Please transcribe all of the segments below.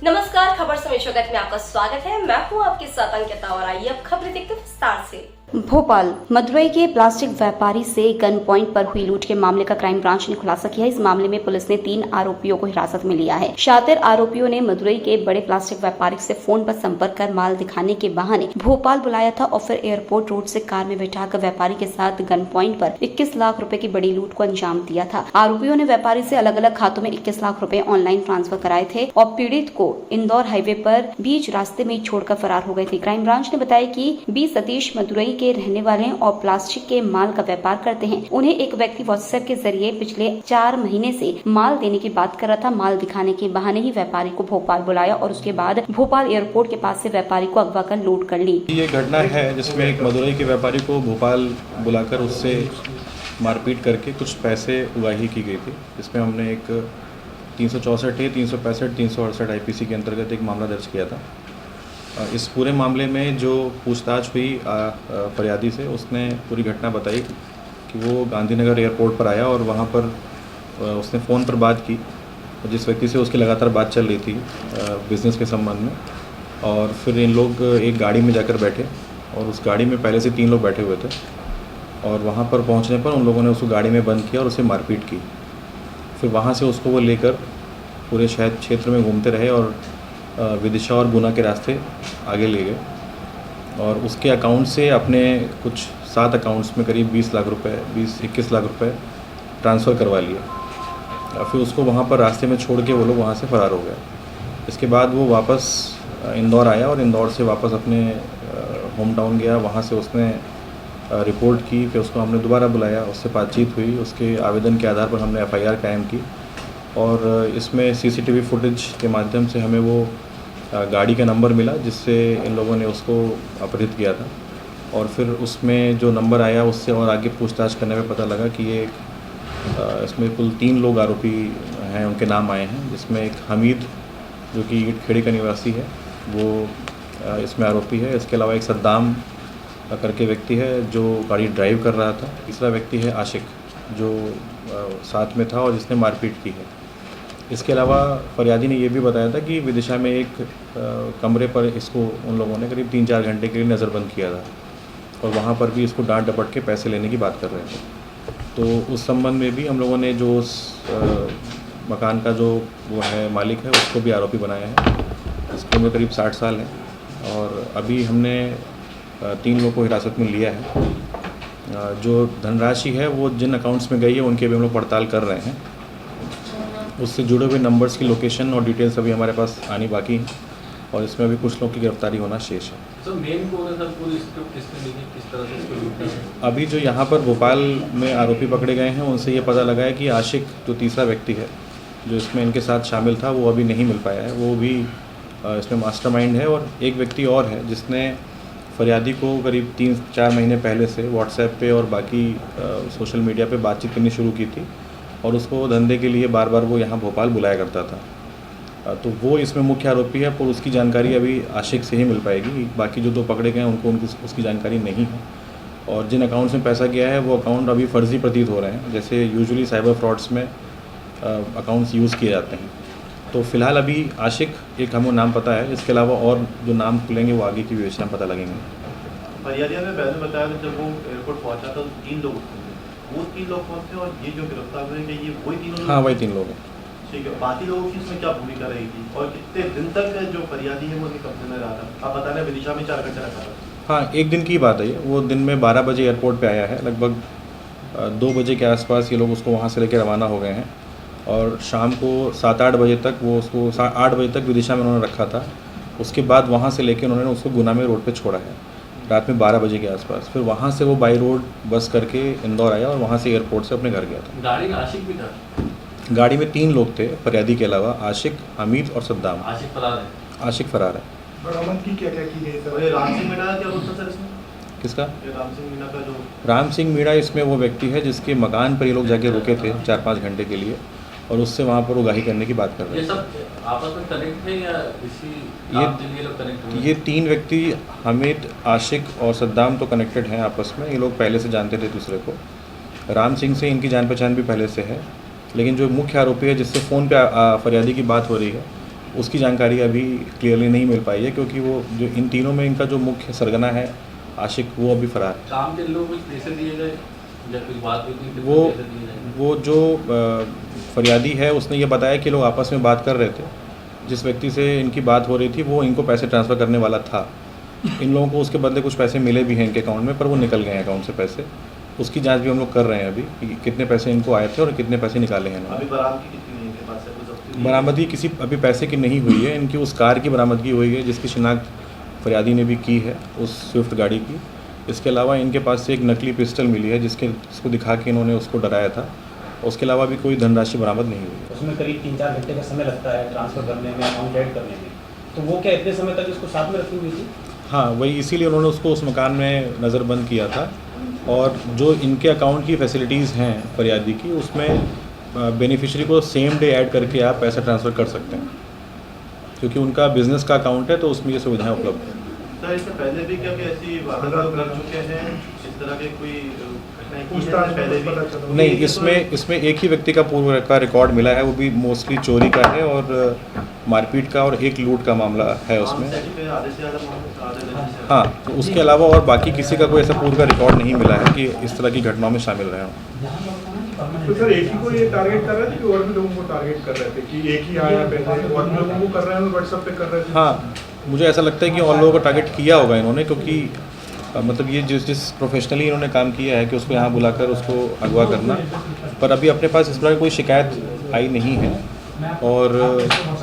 नमस्कार, खबर समय जगत में आपका स्वागत है। मैं हूं आपके साथ अंकिता और आइए अब खबरें देखते हैं विस्तार से। भोपाल मदुरई के प्लास्टिक व्यापारी से गन पॉइंट पर हुई लूट के मामले का क्राइम ब्रांच ने खुलासा किया। इस मामले में पुलिस ने 3 आरोपियों को हिरासत में लिया है। शातिर आरोपियों ने मदुरई के बड़े प्लास्टिक व्यापारी से फोन पर संपर्क कर माल दिखाने के बहाने भोपाल बुलाया था और फिर एयरपोर्ट रोड से कार में बैठाकर व्यापारी के साथ गन पॉइंट पर 21 लाख रुपए की बड़ी लूट को अंजाम दिया था। आरोपियों ने व्यापारी से अलग अलग खातों में 21 लाख रुपए ऑनलाइन ट्रांसफर कराए थे और पीड़ित को इंदौर हाईवे पर बीच रास्ते में छोड़कर फरार हो गए थे। क्राइम ब्रांच ने बताया कि बी सतीश मदुरई के रहने वाले हैं और प्लास्टिक के माल का व्यापार करते हैं। उन्हें एक व्यक्ति व्हाट्सएप के जरिए पिछले 4 महीने से माल देने की बात कर रहा था। माल दिखाने के बहाने ही व्यापारी को भोपाल बुलाया और उसके बाद भोपाल एयरपोर्ट के पास से व्यापारी को अगवा कर लूट कर ली। ये घटना है जिसमें एक मदुरई के व्यापारी को भोपाल बुलाकर उससे मारपीट करके कुछ पैसे उगाही की गई थी। इसमें हमने एक 364, 365, 368 आईपीसी के अंतर्गत एक मामला दर्ज किया था। इस पूरे मामले में जो पूछताछ हुई फरियादी से, उसने पूरी घटना बताई कि वो गांधीनगर एयरपोर्ट पर आया और वहाँ पर उसने फ़ोन पर बात की जिस व्यक्ति से उसकी लगातार बात चल रही थी बिज़नेस के संबंध में। और फिर इन लोग एक गाड़ी में जाकर बैठे और उस गाड़ी में पहले से 3 लोग बैठे हुए थे और वहाँ पर पहुँचने पर उन लोगों ने उसको गाड़ी में बंद किया और उसे मारपीट की। फिर वहाँ से उसको वो लेकर पूरे शहर क्षेत्र में घूमते रहे और विदिशा और गुना के रास्ते आगे ले गए और उसके अकाउंट से अपने कुछ 7 अकाउंट्स में करीब 20 लाख रुपए 21 लाख रुपए ट्रांसफ़र करवा लिए। फिर उसको वहाँ पर रास्ते में छोड़ के वो लोग वहाँ से फ़रार हो गए। इसके बाद वो वापस इंदौर आया और इंदौर से वापस अपने होम टाउन गया। वहाँ से उसने रिपोर्ट की। फिर उसको हमने दोबारा बुलाया, उससे बातचीत हुई। उसके आवेदन के आधार पर हमने एफआईआर कायम की और इसमें सीसीटीवी फुटेज के माध्यम से हमें वो गाड़ी का नंबर मिला जिससे इन लोगों ने उसको अपहृत किया था। और फिर उसमें जो नंबर आया उससे और आगे पूछताछ करने में पता लगा कि ये इसमें कुल 3 लोग आरोपी हैं, उनके नाम आए हैं, जिसमें एक हमीद जो कि ईटखेड़ी का निवासी है वो इसमें आरोपी है। इसके अलावा एक सद्दाम करके व्यक्ति है जो गाड़ी ड्राइव कर रहा था। तीसरा व्यक्ति है आशिक जो साथ में था और जिसने मारपीट की है। इसके अलावा फरियादी ने ये भी बताया था कि विदिशा में एक कमरे पर इसको उन लोगों ने करीब 3-4 घंटे के लिए नज़रबंद किया था और वहाँ पर भी इसको डांट डपट के पैसे लेने की बात कर रहे थे। तो उस संबंध में भी हम लोगों ने जो उस मकान का जो वो है मालिक है उसको भी आरोपी बनाया है। इसकी उम्र करीब 60 साल है और अभी हमने 3 लोगों को हिरासत में लिया है। जो धनराशि है वो जिन अकाउंट्स में गई है उनके भी हम लोग पड़ताल कर रहे हैं। उससे जुड़े हुए नंबर्स की लोकेशन और डिटेल्स अभी हमारे पास आनी बाकी है और इसमें अभी कुछ लोग की गिरफ्तारी होना शेष है। सर मेन कौन है सर, पूरी स्क्रिप्ट किसने लिखी, किस तरह से इसको लूटा है? अभी जो यहाँ पर भोपाल में आरोपी पकड़े गए हैं उनसे ये पता लगा है कि आशिक जो तीसरा व्यक्ति है जो इसमें इनके साथ शामिल था वो अभी नहीं मिल पाया है। वो भी इसमें मास्टरमाइंड है। और एक व्यक्ति और है जिसने फरियादी को करीब 3-4 महीने पहले से व्हाट्सएप पे और बाकी सोशल मीडिया पे बातचीत करनी शुरू की थी और उसको धंधे के लिए बार बार वो यहाँ भोपाल बुलाया करता था। तो वो इसमें मुख्य आरोपी है। पर उसकी जानकारी अभी आशिक से ही मिल पाएगी। बाकी जो 2 पकड़े गए हैं उनको उसकी जानकारी नहीं है। और जिन अकाउंट्स में पैसा गया है वो अकाउंट अभी फर्जी प्रतीत हो रहे हैं, जैसे यूजुअली साइबर फ्रॉड्स में अकाउंट्स यूज़ किए जाते हैं। तो फिलहाल अभी आशिक एक हमें नाम पता है। इसके अलावा और जो नाम खुलेंगे वो आगे की विवेचना पता लगेंगे। फरियादिया ने पहले बताया कि जब वो एयरपोर्ट पहुंचा तो 3 लोग थे, वो 3 लोग कौन थे और ये जो गिरफ्तार हुए हैं ये वही 3 लोग? हाँ, वही 3 लोग हैं। ठीक है, बाकी लोगों की इसमें क्या भूमिका रहेगी और कितने दिन तक जो फरियादी है वो उनके कब्जे में रहा था? आप बता रहे हैं विदिशा में 4 घंटे रखा था। हाँ, एक दिन की बात है ये। वो दिन में 12 बजे एयरपोर्ट पे आया है। लगभग 2 बजे के आसपास ये लोग उसको वहाँ से लेकर रवाना हो गए हैं और शाम को 7-8 बजे तक वो उसको 8 बजे तक विदिशा में उन्होंने रखा था। उसके बाद वहाँ से लेकर उन्होंने उसको गुना में रोड पे छोड़ा है रात में 12 बजे के आसपास। फिर वहाँ से वो बाई रोड बस करके इंदौर आया और वहाँ से एयरपोर्ट से अपने घर गया था। गाड़ी में आशिक भी था? गाड़ी में 3 लोग थे फरियादी के अलावा, आशिक, हमीद और सद्दाम। आशिक फरार है? आशिक फरार है। बरामद की क्या की गई सर? ये राम सिंह मीणा क्या होता सर इसमें? किसका? ये राम सिंह मीणा का जो राम सिंह मीणा इसमें वो व्यक्ति है जिसके मकान पर ये लोग जाके रुके थे 4-5 घंटे के लिए और उससे वहाँ पर उगाही करने की बात कर रहे ये हैं। सब आपस में कनेक्ट है या इसी काम के लिए लोग कनेक्ट हुए? ये 3 व्यक्ति हमीद, आशिक और सद्दाम तो कनेक्टेड हैं आपस में। ये लोग पहले से जानते थे दूसरे को। राम सिंह से इनकी जान पहचान भी पहले से है, लेकिन जो मुख्य आरोपी है जिससे फ़ोन पे फरियादी की बात हो रही है उसकी जानकारी अभी क्लियरली नहीं मिल पाई है, क्योंकि वो जो इन तीनों में इनका जो मुख्य सरगना है आशिक, वो अभी फरार है। काम के लोग कुछ पैसे दिए गए जब कुछ बात हुई थी, कितने वो पैसे दिए गए? वो जो फरियादी है उसने ये बताया कि लोग आपस में बात कर रहे थे, जिस व्यक्ति से इनकी बात हो रही थी वो इनको पैसे ट्रांसफ़र करने वाला था। इन लोगों को उसके बदले कुछ पैसे मिले भी हैं इनके अकाउंट में, पर वो निकल गए हैं अकाउंट से पैसे। उसकी जांच भी हम लोग कर रहे हैं अभी कि कितने पैसे इनको आए थे और कितने पैसे निकाले हैं इन्होंने। अभी बरामदगी कितनी है इनके पास से? कुछ जब्ती हुई है? बरामदगी किसी अभी पैसे की नहीं हुई है, इनकी उस कार की बरामदगी हुई है जिसकी शिनाख्त फरियादी ने भी की है, उस स्विफ्ट गाड़ी की। इसके अलावा इनके पास से एक नकली पिस्टल मिली है जिसको दिखा के इन्होंने उसको डराया था। उसके अलावा भी कोई धनराशि बरामद नहीं हुई है। उसमें करीब 3-4 घंटे का समय लगता है ट्रांसफ़र करने में, अकाउंट ऐड करने में, तो वो क्या इतने समय तक इसको साथ में रखी हुई थी? हाँ, वही इसीलिए उन्होंने उसको उस मकान में नज़रबंद किया था। और जो इनके अकाउंट की फैसिलिटीज़ हैं फरियादी की, उसमें बेनिफिशियरी को सेम डे ऐड करके आप पैसा ट्रांसफ़र कर सकते हैं, क्योंकि उनका बिज़नेस का अकाउंट है तो उसमें ये सुविधाएं उपलब्ध हैं। सर, इससे पहले भी क्या ऐसी वारदात कर चुके हैं? इस तरह के कोई घटनाएं की हैं पहले भी? नहीं, इसमें एक ही व्यक्ति का पूर्व का रिकॉर्ड मिला है, वो भी मोस्टली चोरी का है और मारपीट का, और एक लूट का मामला है उसमें। आधे से ज़्यादा हाँ, तो उसके अलावा और बाकी किसी का कोई ऐसा पूर्व का रिकॉर्ड नहीं मिला है कि इस तरह की घटनाओं में शामिल रहे हों। तो सर एक ही को ये टारगेट कर रहे थे कि और भी लोगों को टारगेट कर रहे थे कि एक ही आया पहले और भी लोगों को कर रहे हैं, व्हाट्सएप पे कर रहे थे? हाँ, मुझे ऐसा लगता है कि और लोगों को टारगेट किया होगा इन्होंने, क्योंकि मतलब ये जिस प्रोफेशनली इन्होंने काम किया है कि उसको यहाँ बुलाकर उसको अगवा करना, पर अभी अपने पास इस तरह की कोई शिकायत आई नहीं है। और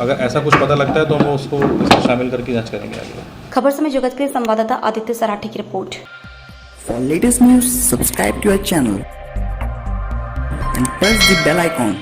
अगर ऐसा कुछ पता लगता है तो हम उसको इसमें शामिल करके जांच करेंगे आगे। खबर समय जगत के लिए संवाददाता आदित्य सराठी की report. For latest news, subscribe to our channel and press the bell icon.